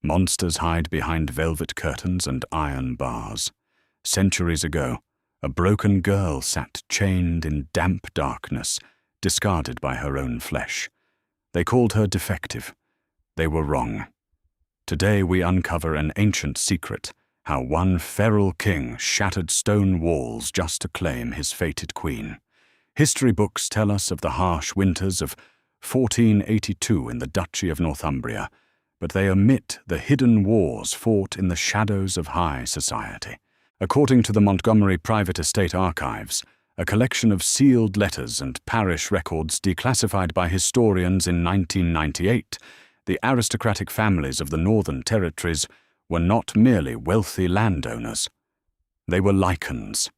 Monsters hide behind velvet curtains and iron bars. Centuries ago, a broken girl sat chained in damp darkness, discarded by her own flesh. They called her Defective. They were wrong. Today we uncover an ancient secret, how one feral king shattered stone walls just to claim his fated queen. History books tell us of the harsh winters of 1482 in the Duchy of Northumbria, but they omit the hidden wars fought in the shadows of high society. According to the Montgomery Private Estate Archives, a collection of sealed letters and parish records declassified by historians in 1998, the aristocratic families of the Northern Territories were not merely wealthy landowners. They were lichens,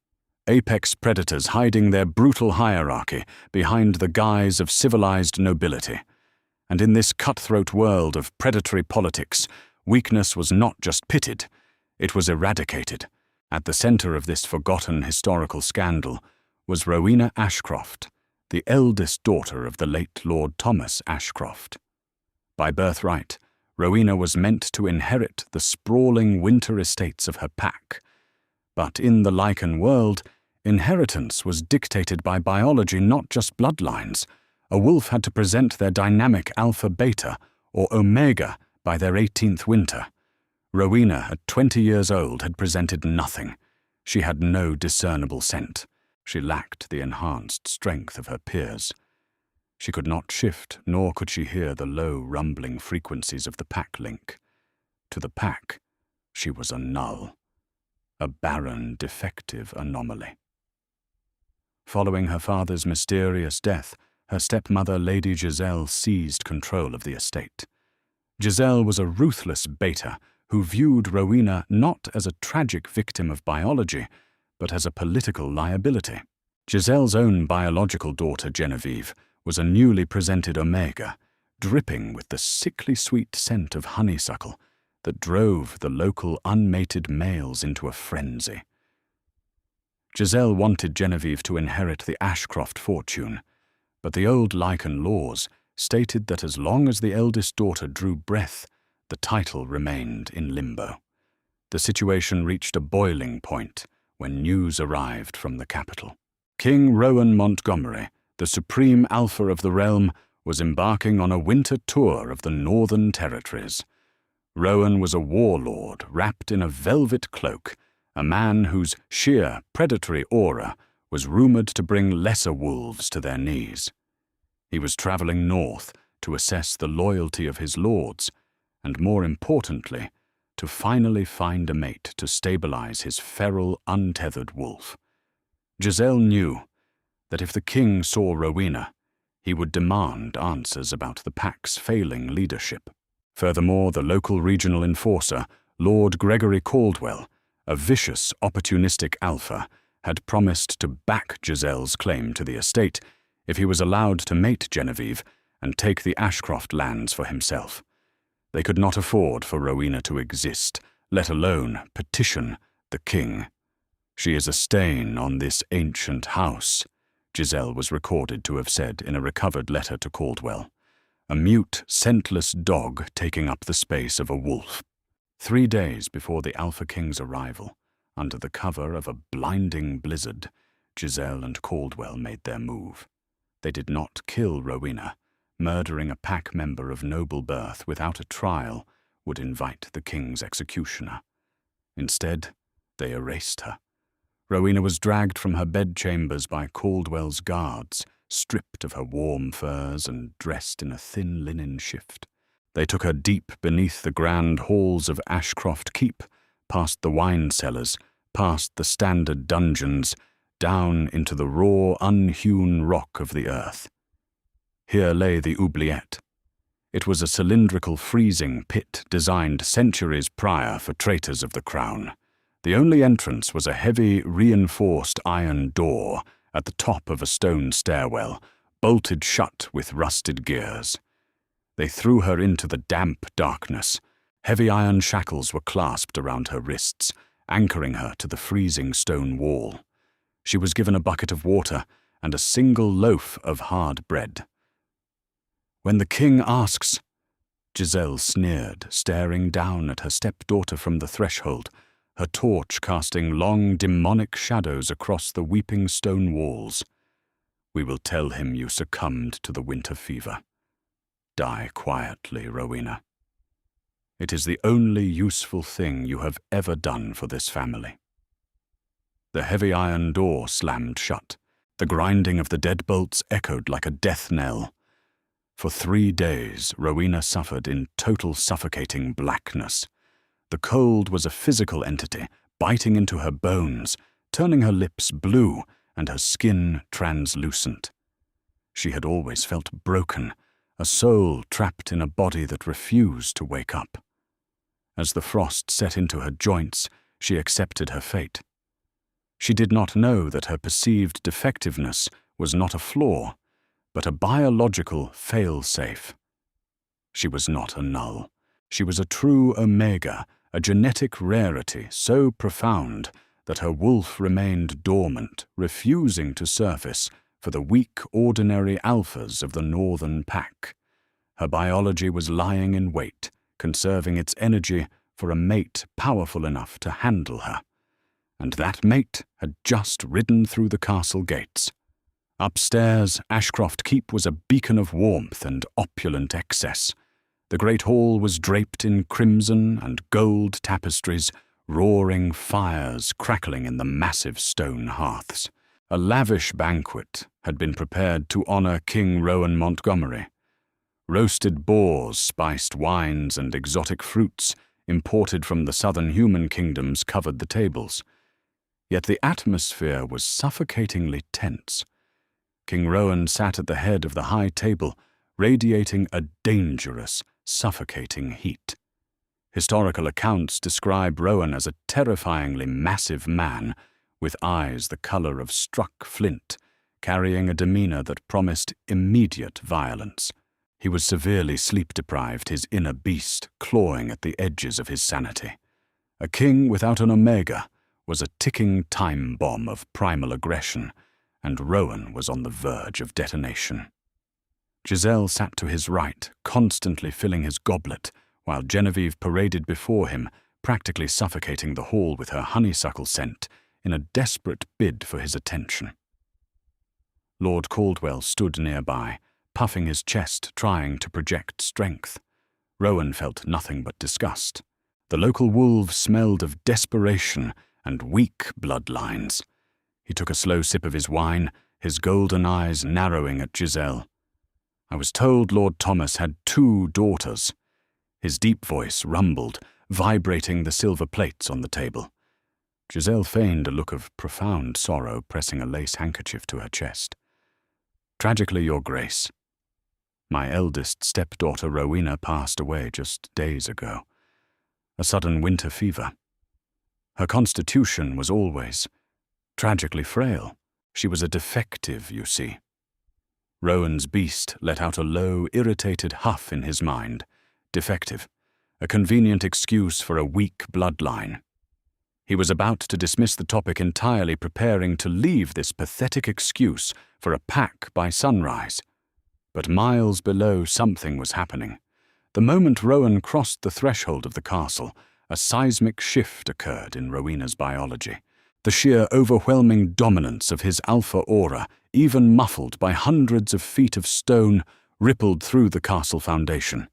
apex predators hiding their brutal hierarchy behind the guise of civilized nobility. And in this cutthroat world of predatory politics, weakness was not just pitted, it was eradicated. At the center of this forgotten historical scandal was Rowena Ashcroft, the eldest daughter of the late Lord Thomas Ashcroft. By birthright, Rowena was meant to inherit the sprawling winter estates of her pack. But in the lichen world, inheritance was dictated by biology, not just bloodlines. A wolf had to present their dynamic alpha-beta, or omega, by their 18th winter. Rowena, at 20 years old, had presented nothing. She had no discernible scent. She lacked the enhanced strength of her peers. She could not shift, nor could she hear the low, rumbling frequencies of the pack link. To the pack, she was a null, a barren, defective anomaly. Following her father's mysterious death, her stepmother, Lady Giselle, seized control of the estate. Giselle was a ruthless beta who viewed Rowena not as a tragic victim of biology, but as a political liability. Giselle's own biological daughter, Genevieve, was a newly presented omega, dripping with the sickly sweet scent of honeysuckle that drove the local unmated males into a frenzy. Giselle wanted Genevieve to inherit the Ashcroft fortune, but the old lichen laws stated that as long as the eldest daughter drew breath, the title remained in limbo. The situation reached a boiling point when news arrived from the capital. King Rowan Montgomery, the supreme alpha of the realm, was embarking on a winter tour of the Northern Territories. Rowan was a warlord wrapped in a velvet cloak, a man whose sheer predatory aura was rumored to bring lesser wolves to their knees. He was traveling north to assess the loyalty of his lords, and more importantly, to finally find a mate to stabilize his feral, untethered wolf. Giselle knew that if the king saw Rowena, he would demand answers about the pack's failing leadership. Furthermore, the local regional enforcer, Lord Gregory Caldwell, a vicious, opportunistic alpha, had promised to back Giselle's claim to the estate if he was allowed to mate Genevieve and take the Ashcroft lands for himself. They could not afford for Rowena to exist, let alone petition the king. "She is a stain on this ancient house," Giselle was recorded to have said in a recovered letter to Caldwell. A mute, scentless dog taking up the space of a wolf. 3 days before the Alpha King's arrival, under the cover of a blinding blizzard, Giselle and Caldwell made their move. They did not kill Rowena. Murdering a pack member of noble birth without a trial would invite the king's executioner. Instead, they erased her. Rowena was dragged from her bedchambers by Caldwell's guards, stripped of her warm furs and dressed in a thin linen shift. They took her deep beneath the grand halls of Ashcroft Keep, past the wine cellars, past the standard dungeons, down into the raw, unhewn rock of the earth. Here lay the oubliette. It was a cylindrical freezing pit designed centuries prior for traitors of the crown. The only entrance was a heavy, reinforced iron door at the top of a stone stairwell, bolted shut with rusted gears. They threw her into the damp darkness. Heavy iron shackles were clasped around her wrists, anchoring her to the freezing stone wall. She was given a bucket of water and a single loaf of hard bread. "When the king asks, Giselle sneered, staring down at her stepdaughter from the threshold, her torch casting long demonic shadows across the weeping stone walls. We will tell him you succumbed to the winter fever. Die quietly, Rowena. It is the only useful thing you have ever done for this family. The heavy iron door slammed shut. The grinding of the deadbolts echoed like a death knell. For 3 days, Rowena suffered in total suffocating blackness. The cold was a physical entity, biting into her bones, turning her lips blue and her skin translucent. She had always felt broken, a soul trapped in a body that refused to wake up. As the frost set into her joints, she accepted her fate. She did not know that her perceived defectiveness was not a flaw, but a biological fail-safe. She was not a null. She was a true omega, a genetic rarity so profound that her wolf remained dormant, refusing to surface for the weak, ordinary alphas of the northern pack. Her biology was lying in wait, conserving its energy for a mate powerful enough to handle her. And that mate had just ridden through the castle gates. Upstairs, Ashcroft Keep was a beacon of warmth and opulent excess. The great hall was draped in crimson and gold tapestries, roaring fires crackling in the massive stone hearths. A lavish banquet had been prepared to honor King Rowan Montgomery. Roasted boars, spiced wines, and exotic fruits imported from the southern human kingdoms covered the tables. Yet the atmosphere was suffocatingly tense. King Rowan sat at the head of the high table, radiating a dangerous, suffocating heat. Historical accounts describe Rowan as a terrifyingly massive man, with eyes the color of struck flint, carrying a demeanor that promised immediate violence. He was severely sleep-deprived, his inner beast clawing at the edges of his sanity. A king without an omega was a ticking time bomb of primal aggression, and Rowan was on the verge of detonation. Giselle sat to his right, constantly filling his goblet, while Genevieve paraded before him, practically suffocating the hall with her honeysuckle scent in a desperate bid for his attention. Lord Caldwell stood nearby, puffing his chest, trying to project strength. Rowan felt nothing but disgust. The local wolves smelled of desperation and weak bloodlines. He took a slow sip of his wine, his golden eyes narrowing at Giselle. I was told Lord Thomas had 2 daughters. His deep voice rumbled, vibrating the silver plates on the table. Giselle feigned a look of profound sorrow, pressing a lace handkerchief to her chest. Tragically, Your Grace. My eldest stepdaughter Rowena passed away just days ago. A sudden winter fever. Her constitution was always tragically frail. She was a defective, you see. Rowan's beast let out a low, irritated huff in his mind. Defective. A convenient excuse for a weak bloodline. He was about to dismiss the topic entirely, preparing to leave this pathetic excuse for a pack by sunrise. But miles below, something was happening. The moment Rowan crossed the threshold of the castle, a seismic shift occurred in Rowena's biology. The sheer overwhelming dominance of his alpha aura, even muffled by hundreds of feet of stone, rippled through the castle foundation.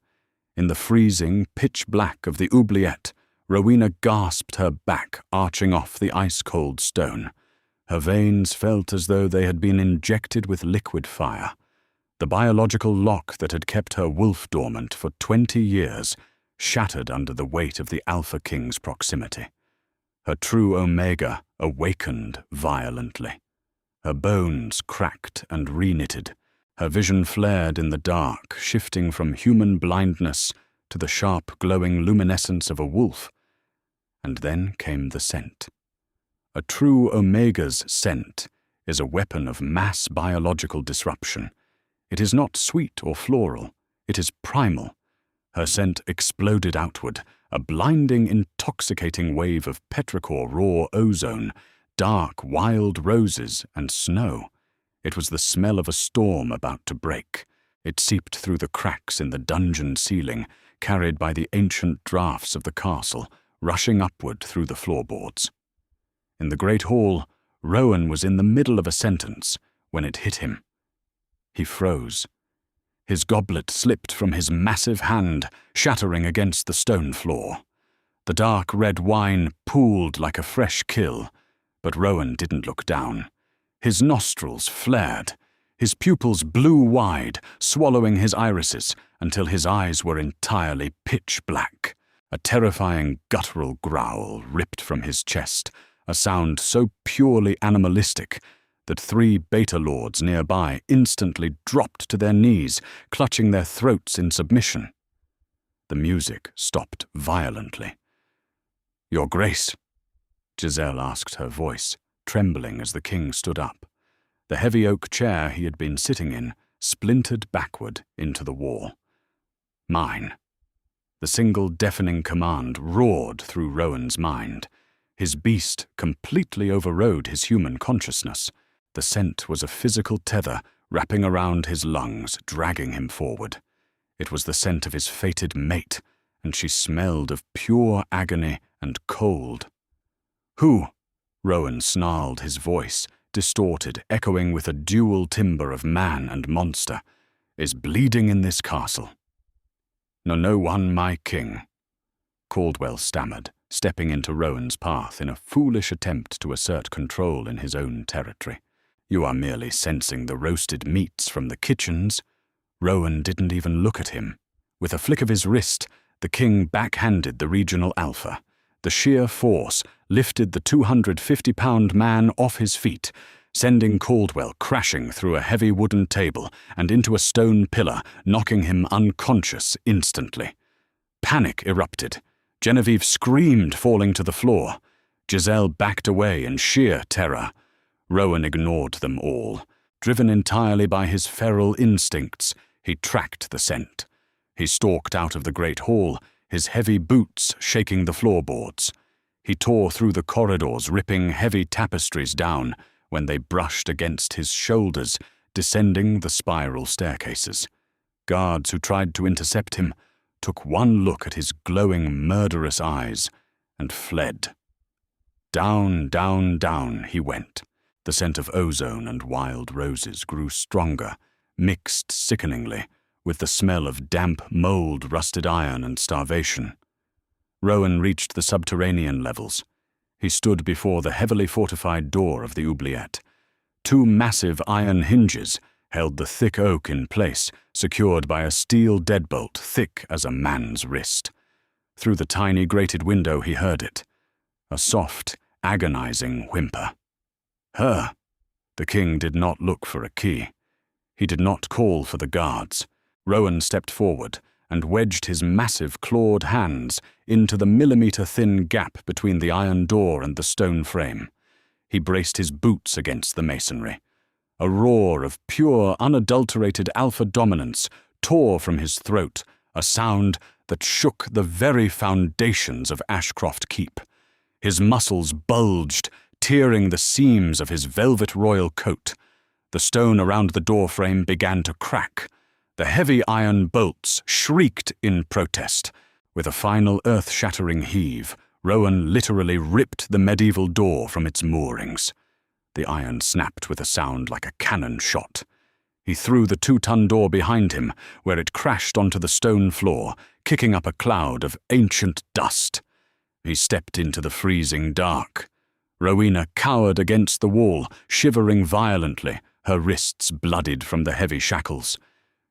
In the freezing pitch black of the oubliette, Rowena gasped, her back arching off the ice-cold stone. Her veins felt as though they had been injected with liquid fire. The biological lock that had kept her wolf dormant for 20 years shattered under the weight of the Alpha King's proximity. Her true omega awakened violently. Her bones cracked and reknitted. Her vision flared in the dark, shifting from human blindness to the sharp, glowing luminescence of a wolf. And then came the scent. A true omega's scent is a weapon of mass biological disruption. It is not sweet or floral. It is primal. Her scent exploded outward, a blinding, intoxicating wave of petrichor raw ozone, dark, wild roses, and snow. It was the smell of a storm about to break. It seeped through the cracks in the dungeon ceiling, carried by the ancient draughts of the castle, rushing upward through the floorboards. In the great hall, Rowan was in the middle of a sentence when it hit him. He froze. His goblet slipped from his massive hand, shattering against the stone floor. The dark red wine pooled like a fresh kill, but Rowan didn't look down. His nostrils flared. His pupils blew wide, swallowing his irises until his eyes were entirely pitch black. A terrifying guttural growl ripped from his chest, a sound so purely animalistic that 3 beta lords nearby instantly dropped to their knees, clutching their throats in submission. The music stopped violently. "Your Grace," Giselle asked, her voice trembling as the king stood up. The heavy oak chair he had been sitting in splintered backward into the wall. "Mine." The single deafening command roared through Rowan's mind. His beast completely overrode his human consciousness. The scent was a physical tether wrapping around his lungs, dragging him forward. It was the scent of his fated mate, and she smelled of pure agony and cold. "Who?" Rowan snarled, his voice distorted, echoing with a dual timbre of man and monster, "is bleeding in this castle?" No one, my king," Caldwell stammered, stepping into Rowan's path in a foolish attempt to assert control in his own territory. "You are merely sensing the roasted meats from the kitchens." Rowan didn't even look at him. With a flick of his wrist, the king backhanded the regional alpha. The sheer force lifted the 250-pound man off his feet, sending Caldwell crashing through a heavy wooden table and into a stone pillar, knocking him unconscious instantly. Panic erupted. Genevieve screamed, falling to the floor. Giselle backed away in sheer terror. Rowan ignored them all. Driven entirely by his feral instincts, he tracked the scent. He stalked out of the great hall, his heavy boots shaking the floorboards. He tore through the corridors, ripping heavy tapestries down when they brushed against his shoulders, descending the spiral staircases. Guards who tried to intercept him took one look at his glowing, murderous eyes and fled. Down, down, down he went. The scent of ozone and wild roses grew stronger, mixed sickeningly with the smell of damp mold, rusted iron, and starvation. Rowan reached the subterranean levels. He stood before the heavily fortified door of the oubliette. 2 massive iron hinges held the thick oak in place, secured by a steel deadbolt thick as a man's wrist. Through the tiny grated window he heard it. A soft, agonizing whimper. Her. The king did not look for a key. He did not call for the guards. Rowan stepped forward and wedged his massive clawed hands into the millimetre-thin gap between the iron door and the stone frame. He braced his boots against the masonry. A roar of pure, unadulterated alpha dominance tore from his throat, a sound that shook the very foundations of Ashcroft Keep. His muscles bulged, tearing the seams of his velvet royal coat. The stone around the doorframe began to crack. The heavy iron bolts shrieked in protest. With a final earth-shattering heave, Rowan literally ripped the medieval door from its moorings. The iron snapped with a sound like a cannon shot. He threw the 2-ton door behind him, where it crashed onto the stone floor, kicking up a cloud of ancient dust. He stepped into the freezing dark. Rowena cowered against the wall, shivering violently, her wrists bloodied from the heavy shackles.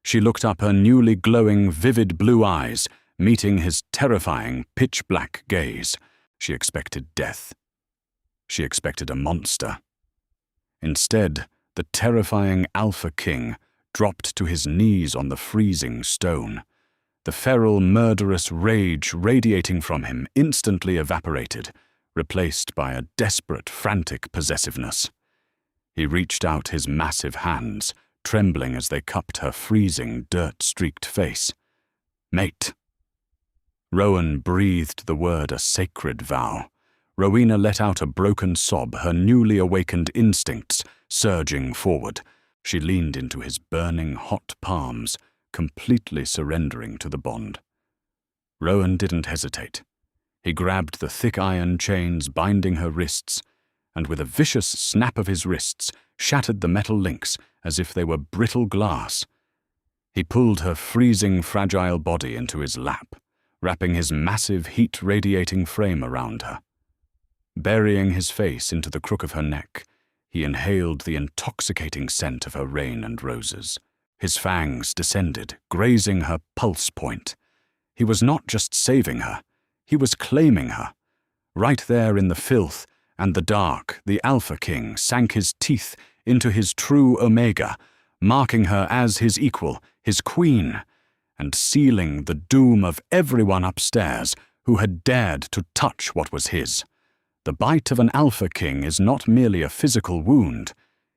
She looked up, her newly glowing, vivid blue eyes meeting his terrifying, pitch-black gaze. She expected death. She expected a monster. Instead, the terrifying Alpha King dropped to his knees on the freezing stone. The feral, murderous rage radiating from him instantly evaporated, replaced by a desperate, frantic possessiveness. He reached out his massive hands, trembling as they cupped her freezing, dirt-streaked face. "Mate." Rowan breathed the word a sacred vow. Rowena let out a broken sob, her newly awakened instincts surging forward. She leaned into his burning, hot palms, completely surrendering to the bond. Rowan didn't hesitate. He grabbed the thick iron chains binding her wrists, and with a vicious snap of his wrists, shattered the metal links as if they were brittle glass. He pulled her freezing, fragile body into his lap, wrapping his massive, heat-radiating frame around her. Burying his face into the crook of her neck, he inhaled the intoxicating scent of her rain and roses. His fangs descended, grazing her pulse point. He was not just saving her, he was claiming her. Right there in the filth and the dark, the Alpha King sank his teeth into his true Omega, marking her as his equal, his queen, and sealing the doom of everyone upstairs who had dared to touch what was his. The bite of an Alpha King is not merely a physical wound.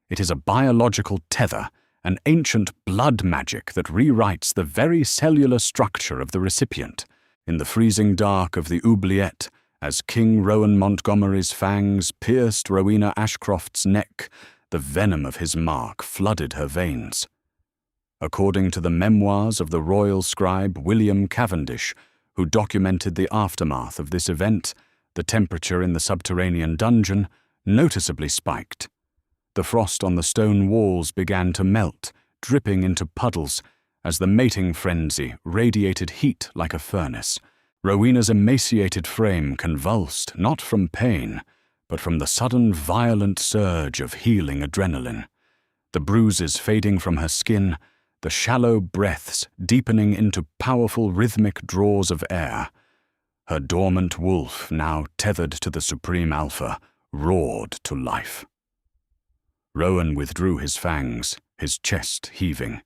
It is a biological tether, an ancient blood magic that rewrites the very cellular structure of the recipient. In the freezing dark of the oubliette, as King Rowan Montgomery's fangs pierced Rowena Ashcroft's neck, the venom of his mark flooded her veins. According to the memoirs of the royal scribe William Cavendish, who documented the aftermath of this event, the temperature in the subterranean dungeon noticeably spiked. The frost on the stone walls began to melt, dripping into puddles, as the mating frenzy radiated heat like a furnace. Rowena's emaciated frame convulsed not from pain, but from the sudden violent surge of healing adrenaline. The bruises fading from her skin, the shallow breaths deepening into powerful rhythmic draws of air. Her dormant wolf, now tethered to the supreme alpha, roared to life. Rowan withdrew his fangs, his chest heaving.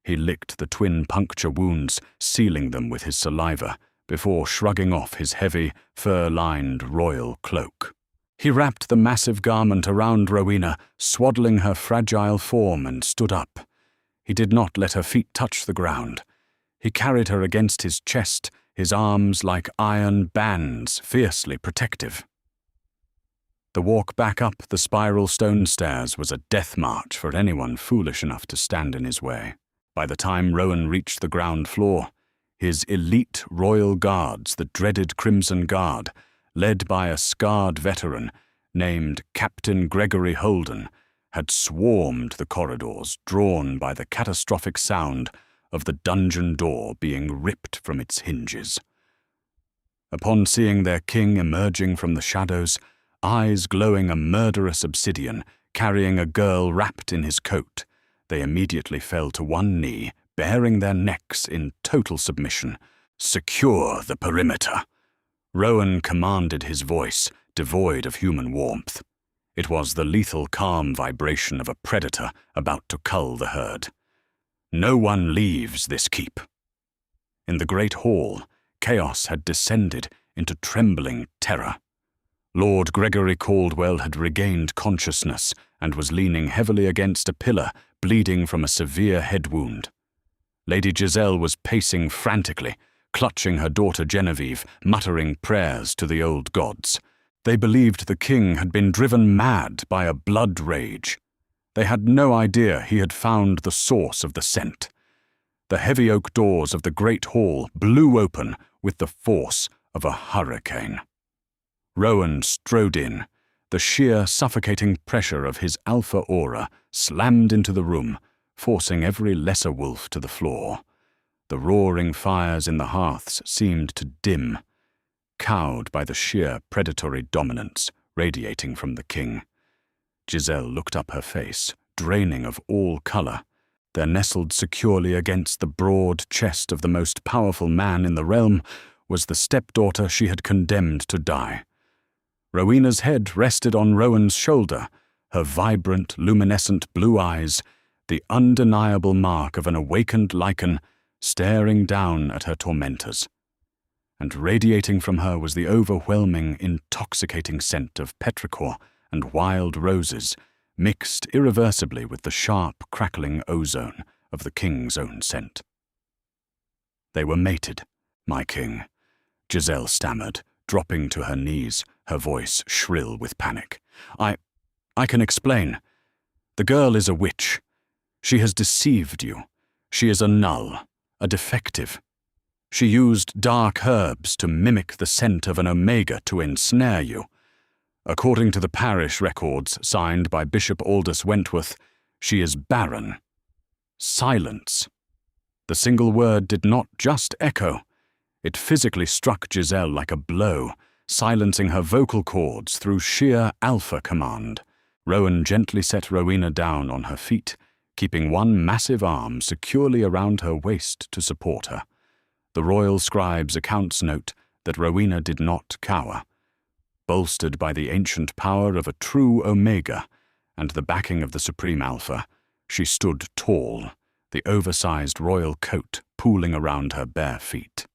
He licked the twin puncture wounds, sealing them with his saliva, before shrugging off his heavy, fur-lined royal cloak. He wrapped the massive garment around Rowena, swaddling her fragile form, and stood up. He did not let her feet touch the ground. He carried her against his chest, his arms like iron bands, fiercely protective. The walk back up the spiral stone stairs was a death march for anyone foolish enough to stand in his way. By the time Rowan reached the ground floor, his elite royal guards, the dreaded Crimson Guard, led by a scarred veteran named Captain Gregory Holden, had swarmed the corridors, drawn by the catastrophic sound of the dungeon door being ripped from its hinges. Upon seeing their king emerging from the shadows, eyes glowing a murderous obsidian, carrying a girl wrapped in his coat, they immediately fell to one knee, baring their necks in total submission. "Secure the perimeter," Rowan commanded, his voice devoid of human warmth. It was the lethal calm vibration of a predator about to cull the herd. "No one leaves this keep." In the great hall, chaos had descended into trembling terror. Lord Gregory Caldwell had regained consciousness and was leaning heavily against a pillar, bleeding from a severe head wound. Lady Giselle was pacing frantically, clutching her daughter Genevieve, muttering prayers to the old gods. They believed the king had been driven mad by a blood rage. They had no idea he had found the source of the scent. The heavy oak doors of the great hall blew open with the force of a hurricane. Rowan strode in. The sheer, suffocating pressure of his alpha aura slammed into the room, forcing every lesser wolf to the floor. The roaring fires in the hearths seemed to dim, cowed by the sheer predatory dominance radiating from the king. Giselle looked up, her face draining of all color. There nestled securely against the broad chest of the most powerful man in the realm was the stepdaughter she had condemned to die. Rowena's head rested on Rowan's shoulder, her vibrant, luminescent blue eyes, the undeniable mark of an awakened lichen, staring down at her tormentors. And radiating from her was the overwhelming, intoxicating scent of petrichor and wild roses, mixed irreversibly with the sharp, crackling ozone of the king's own scent. "They were mated, my king," Giselle stammered, dropping to her knees, her voice shrill with panic. I can explain. The girl is a witch. She has deceived you. She is a null, a defective. She used dark herbs to mimic the scent of an omega to ensnare you. According to the parish records signed by Bishop Aldous Wentworth, she is barren. Silence. The single word did not just echo. It physically struck Giselle like a blow, silencing her vocal cords through sheer alpha command. Rowan gently set Rowena down on her feet, keeping one massive arm securely around her waist to support her. The royal scribe's accounts note that Rowena did not cower. Bolstered by the ancient power of a true Omega and the backing of the Supreme Alpha, she stood tall, the oversized royal coat pooling around her bare feet.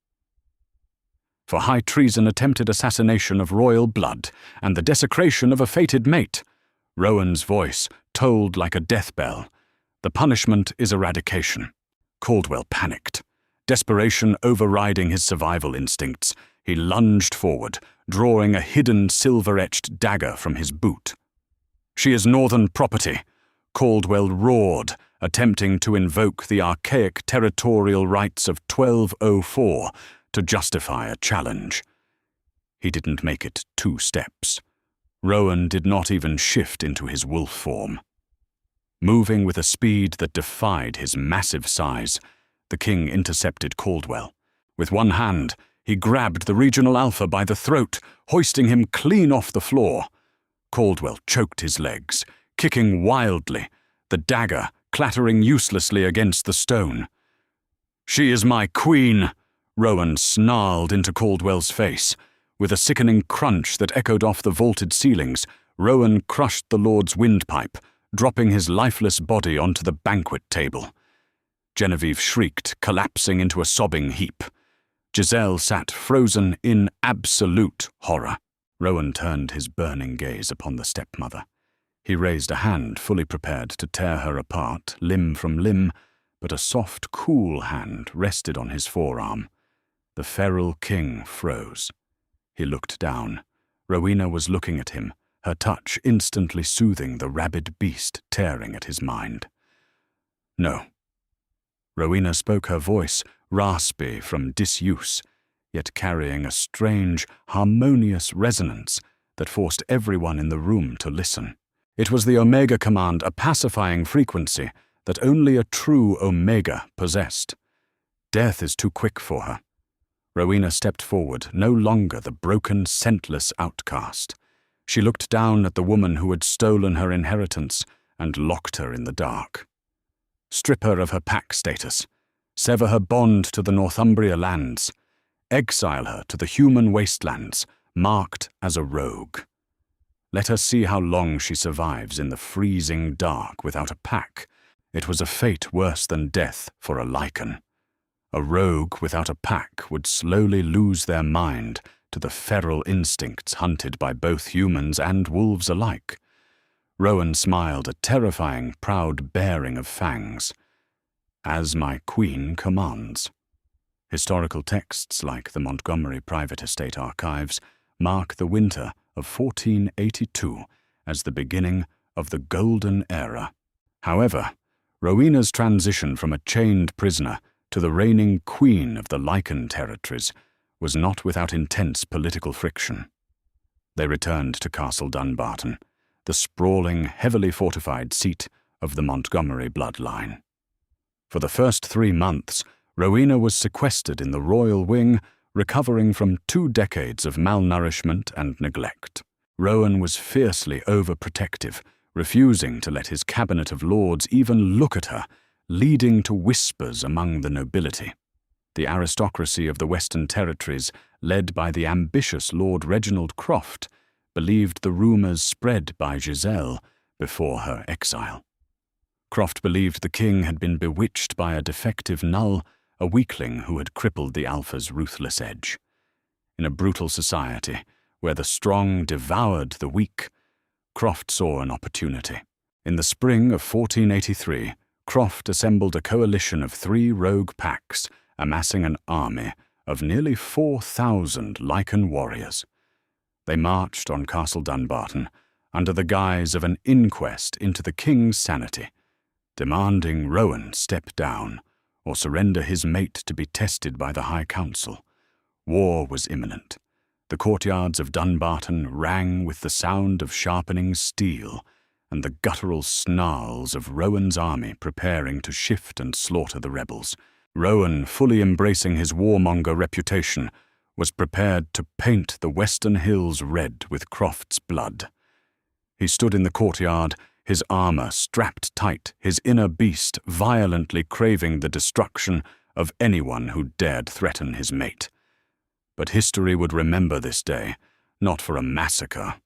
For high treason, attempted assassination of royal blood, and the desecration of a fated mate, Rowan's voice tolled like a death bell. The punishment is eradication. Caldwell panicked. Desperation overriding his survival instincts, he lunged forward, drawing a hidden silver-etched dagger from his boot. "She is Northern property," Caldwell roared, attempting to invoke the archaic territorial rights of 1204 to justify a challenge. He didn't make it 2 steps. Rowan did not even shift into his wolf form. Moving with a speed that defied his massive size, the king intercepted Caldwell. With one hand, he grabbed the regional alpha by the throat, hoisting him clean off the floor. Caldwell choked his legs, kicking wildly, the dagger clattering uselessly against the stone. "She is my queen," Rowan snarled into Caldwell's face. With a sickening crunch that echoed off the vaulted ceilings, Rowan crushed the lord's windpipe, dropping his lifeless body onto the banquet table. Genevieve shrieked, collapsing into a sobbing heap. Giselle sat frozen in absolute horror. Rowan turned his burning gaze upon the stepmother. He raised a hand, fully prepared to tear her apart, limb from limb, but a soft, cool hand rested on his forearm. The feral king froze. He looked down. Rowena was looking at him, her touch instantly soothing the rabid beast tearing at his mind. "No." Rowena spoke, her voice raspy from disuse, yet carrying a strange, harmonious resonance that forced everyone in the room to listen. It was the Omega command, a pacifying frequency that only a true Omega possessed. Death is too quick for her. Rowena stepped forward, no longer the broken, scentless outcast. She looked down at the woman who had stolen her inheritance and locked her in the dark. Strip her of her pack status. Sever her bond to the Northumbria lands. Exile her to the human wastelands, marked as a rogue. Let her see how long she survives in the freezing dark without a pack. It was a fate worse than death for a lichen. A rogue without a pack would slowly lose their mind to the feral instincts hunted by both humans and wolves alike. Rowan smiled, a terrifying, proud baring of fangs. "As my queen commands." Historical texts like the Montgomery Private Estate Archives mark the winter of 1482 as the beginning of the Golden Era. However, Rowena's transition from a chained prisoner to the reigning queen of the Lichen territories was not without intense political friction. They returned to Castle Dunbarton, the sprawling, heavily fortified seat of the Montgomery bloodline. For the first 3 months, Rowena was sequestered in the royal wing, recovering from 2 decades of malnourishment and neglect. Rowan was fiercely overprotective, refusing to let his cabinet of lords even look at her, leading to whispers among the nobility. The aristocracy of the Western Territories, led by the ambitious Lord Reginald Croft, believed the rumours spread by Giselle before her exile. Croft believed the king had been bewitched by a defective null, a weakling who had crippled the Alpha's ruthless edge. In a brutal society, where the strong devoured the weak, Croft saw an opportunity. In the spring of 1483, Croft assembled a coalition of 3 rogue packs, amassing an army of nearly 4,000 Lichen warriors. They marched on Castle Dunbarton under the guise of an inquest into the king's sanity, demanding Rowan step down or surrender his mate to be tested by the High Council. War was imminent. The courtyards of Dunbarton rang with the sound of sharpening steel and the guttural snarls of Rowan's army preparing to shift and slaughter the rebels. Rowan, fully embracing his warmonger reputation, was prepared to paint the western hills red with Croft's blood. He stood in the courtyard, his armor strapped tight, his inner beast violently craving the destruction of anyone who dared threaten his mate. But history would remember this day, not for a massacre,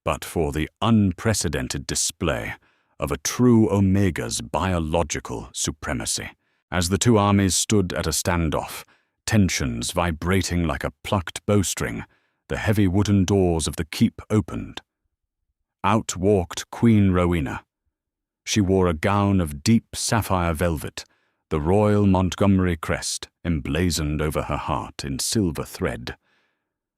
but for the unprecedented display of a true Omega's biological supremacy. As the two armies stood at a standoff, tensions vibrating like a plucked bowstring, the heavy wooden doors of the keep opened. Out walked Queen Rowena. She wore a gown of deep sapphire velvet, the royal Montgomery crest emblazoned over her heart in silver thread.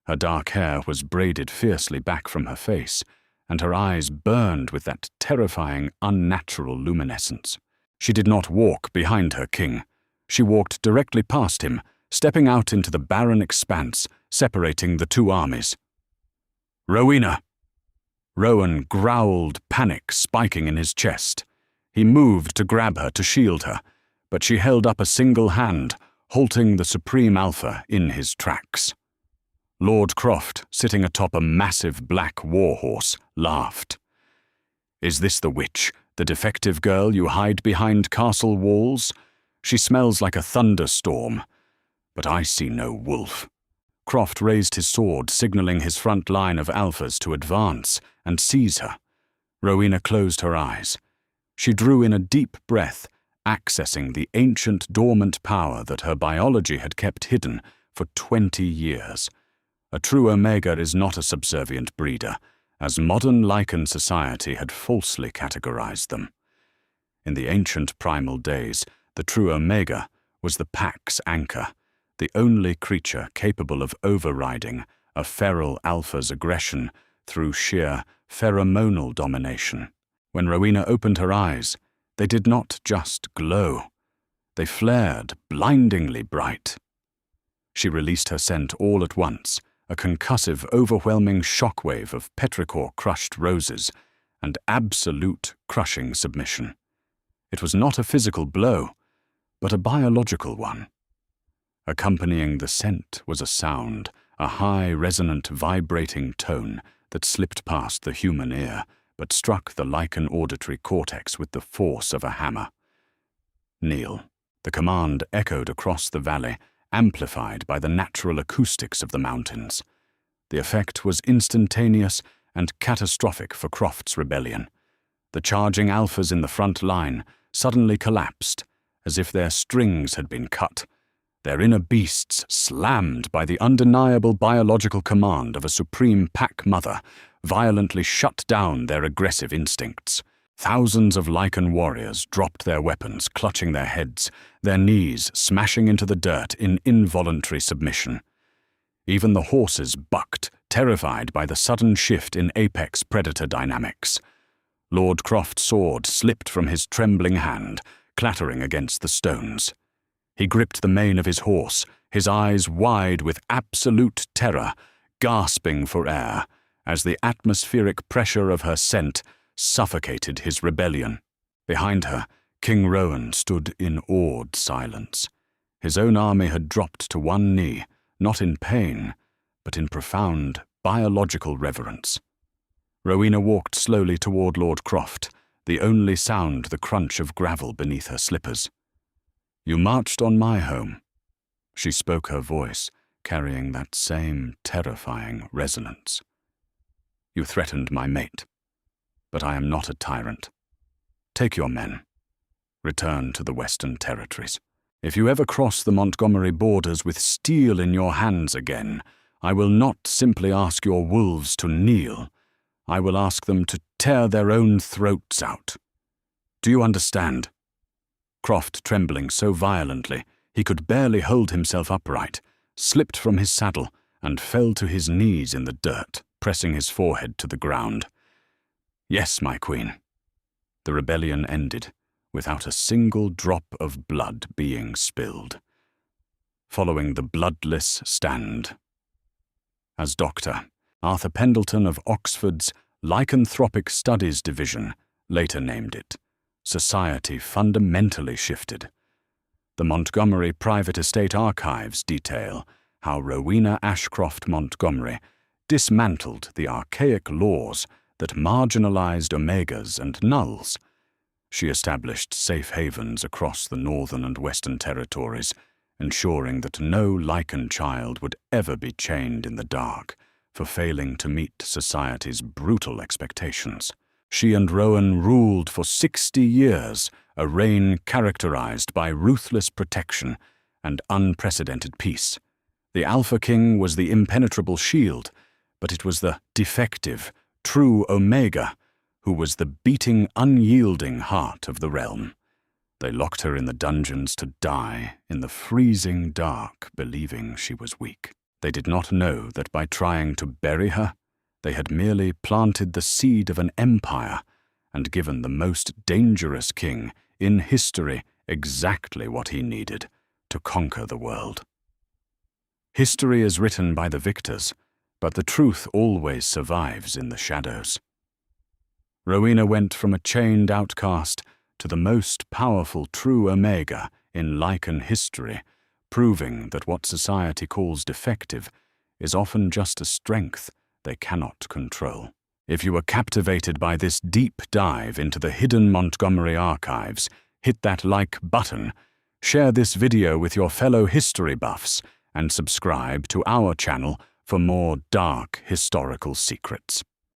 Her dark hair was braided fiercely back from her face, and her eyes burned with that terrifying, unnatural luminescence. She did not walk behind her king. She walked directly past him, stepping out into the barren expanse separating the two armies. "Rowena!" Rowan growled, panic spiking in his chest. He moved to grab her, to shield her, but she held up a single hand, halting the Supreme Alpha in his tracks. Lord Croft, sitting atop a massive black warhorse, laughed. "Is this the witch, the defective girl you hide behind castle walls? She smells like a thunderstorm, but I see no wolf." Croft raised his sword, signaling his front line of alphas to advance and seize her. Rowena closed her eyes. She drew in a deep breath, accessing the ancient dormant power that her biology had kept hidden for 20 years. A true Omega is not a subservient breeder, as modern lichen society had falsely categorized them. In the ancient primal days, the true Omega was the pack's anchor, the only creature capable of overriding a feral alpha's aggression through sheer pheromonal domination. When Rowena opened her eyes, they did not just glow. They flared blindingly bright. She released her scent all at once, a concussive, overwhelming shockwave of petrichor-crushed roses and absolute crushing submission. It was not a physical blow, but a biological one. Accompanying the scent was a sound, a high, resonant, vibrating tone that slipped past the human ear, but struck the lichen auditory cortex with the force of a hammer. "Kneel." The command echoed across the valley, amplified by the natural acoustics of the mountains. The effect was instantaneous and catastrophic for Croft's rebellion. The charging alphas in the front line suddenly collapsed, as if their strings had been cut, their inner beasts slammed by the undeniable biological command of a supreme pack mother, violently shut down their aggressive instincts. Thousands of lichen warriors dropped their weapons, clutching their heads, their knees smashing into the dirt in involuntary submission. Even the horses bucked, terrified by the sudden shift in apex predator dynamics. Lord Croft's sword slipped from his trembling hand, clattering against the stones. He gripped the mane of his horse, his eyes wide with absolute terror, gasping for air, as the atmospheric pressure of her scent suffocated his rebellion. Behind her, King Rowan stood in awed silence. His own army had dropped to one knee, not in pain, but in profound biological reverence. Rowena walked slowly toward Lord Croft, the only sound the crunch of gravel beneath her slippers. "You marched on my home." She spoke, her voice carrying that same terrifying resonance. "You threatened my mate, but I am not a tyrant. Take your men. Return to the Western Territories. If you ever cross the Montgomery borders with steel in your hands again, I will not simply ask your wolves to kneel. I will ask them to tear their own throats out. Do you understand?" Croft, trembling so violently he could barely hold himself upright, slipped from his saddle and fell to his knees in the dirt, pressing his forehead to the ground. "Yes, my queen." The rebellion ended. without a single drop of blood being spilled. Following the bloodless stand. As Dr. Arthur Pendleton of Oxford's Lycanthropic Studies Division later named it, society fundamentally shifted. The Montgomery Private Estate Archives detail how Rowena Ashcroft Montgomery dismantled the archaic laws that marginalized omegas and nulls. She established safe havens across the Northern and Western Territories, ensuring that no Lycan child would ever be chained in the dark for failing to meet society's brutal expectations. She and Rowan ruled for 60 years, a reign characterized by ruthless protection and unprecedented peace. The Alpha King was the impenetrable shield, but it was the defective, true Omega who was the beating, unyielding heart of the realm. They locked her in the dungeons to die in the freezing dark, believing she was weak. They did not know that by trying to bury her, they had merely planted the seed of an empire and given the most dangerous king in history exactly what he needed to conquer the world. History is written by the victors, but the truth always survives in the shadows. Rowena went from a chained outcast to the most powerful true Omega in Lycan history, proving that what society calls defective is often just a strength they cannot control. If you were captivated by this deep dive into the hidden Montgomery archives, hit that like button, share this video with your fellow history buffs, and subscribe to our channel for more dark historical secrets.